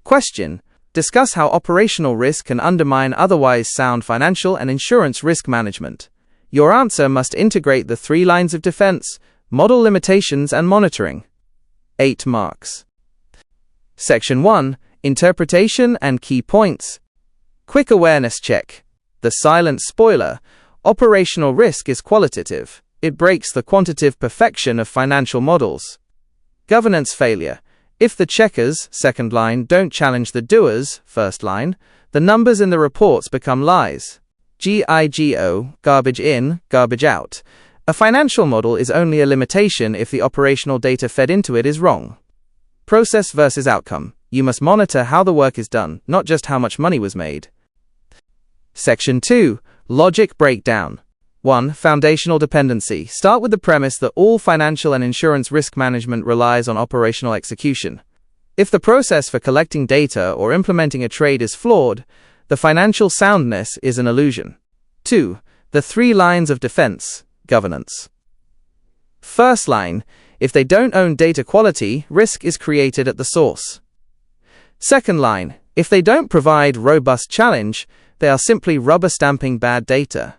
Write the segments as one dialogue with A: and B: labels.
A: Question: discuss how operational risk can undermine otherwise sound financial and insurance risk management. Your answer must integrate the 3 lines of defense, model limitations and monitoring. 8 marks. Section 1. Interpretation and key points. Quick awareness check. The silent spoiler. Operational risk is qualitative. It breaks the quantitative perfection of financial models. Governance failure. If the checkers, second line, don't challenge the doers, first line, the numbers in the reports become lies. GIGO, garbage in, garbage out. A financial model is only a limitation if the operational data fed into it is wrong. Process versus outcome. You must monitor how the work is done, not just how much money was made. Section 2. Logic breakdown. 1. Foundational dependency. Start with the premise that all financial and insurance risk management relies on operational execution. If the process for collecting data or implementing a trade is flawed, the financial soundness is an illusion. 2. The 3 lines of defense. Governance. First line: if they don't own data quality, risk is created at the source. Second line: if they don't provide robust challenge, they are simply rubber stamping bad data.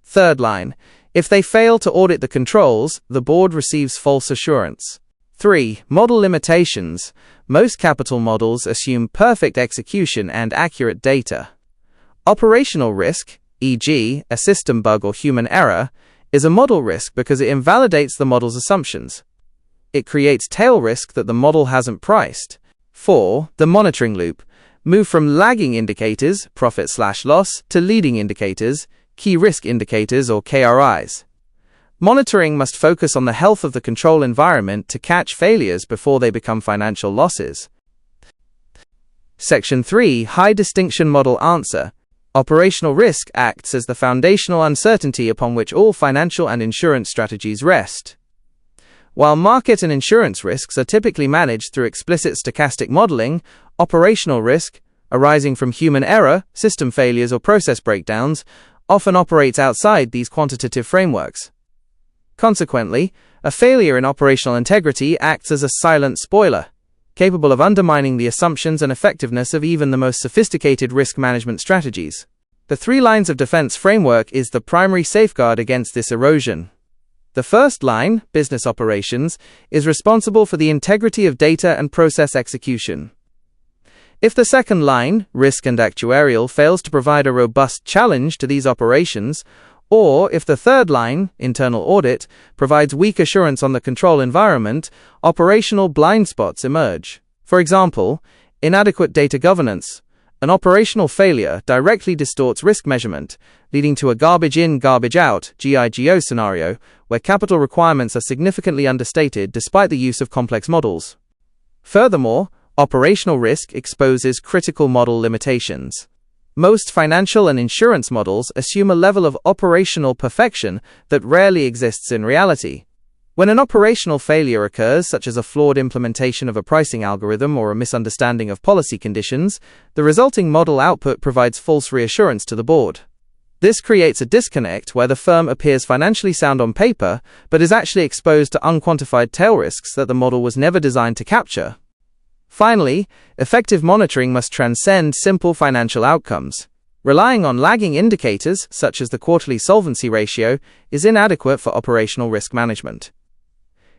A: Third line: if they fail to audit the controls, the board receives false assurance. 3. Model limitations. Most capital models assume perfect execution and accurate data. Operational risk, e.g., a system bug or human error, is a model risk because it invalidates the model's assumptions. It creates tail risk that the model hasn't priced. 4. The monitoring loop. Move from lagging indicators, profit/loss, to leading indicators, key risk indicators or KRIs. Monitoring must focus on the health of the control environment to catch failures before they become financial losses. Section 3. High distinction model answer. Operational risk acts as the foundational uncertainty upon which all financial and insurance strategies rest. While market and insurance risks are typically managed through explicit stochastic modeling, operational risk, arising from human error, system failures or process breakdowns, often operates outside these quantitative frameworks. Consequently, a failure in operational integrity acts as a silent spoiler, capable of undermining the assumptions and effectiveness of even the most sophisticated risk management strategies. The 3 lines of defense framework is the primary safeguard against this erosion. The first line, business operations, is responsible for the integrity of data and process execution. If the second line, risk and actuarial, fails to provide a robust challenge to these operations, or if the third line, internal audit, provides weak assurance on the control environment, operational blind spots emerge. For example, inadequate data governance. An operational failure directly distorts risk measurement, leading to a garbage in, garbage out (GIGO) scenario, where capital requirements are significantly understated despite the use of complex models. Furthermore, operational risk exposes critical model limitations. Most financial and insurance models assume a level of operational perfection that rarely exists in reality. When an operational failure occurs, such as a flawed implementation of a pricing algorithm or a misunderstanding of policy conditions, the resulting model output provides false reassurance to the board. This creates a disconnect where the firm appears financially sound on paper, but is actually exposed to unquantified tail risks that the model was never designed to capture. Finally, effective monitoring must transcend simple financial outcomes. Relying on lagging indicators, such as the quarterly solvency ratio, is inadequate for operational risk management.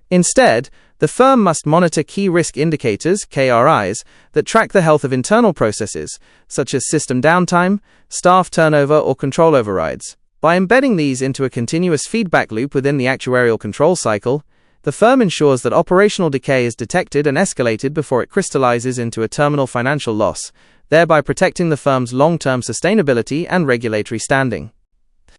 A: Instead, the firm must monitor key risk indicators, KRIs, that track the health of internal processes, such as system downtime, staff turnover, or control overrides. By embedding these into a continuous feedback loop within the actuarial control cycle, the firm ensures that operational decay is detected and escalated before it crystallizes into a terminal financial loss, thereby protecting the firm's long-term sustainability and regulatory standing.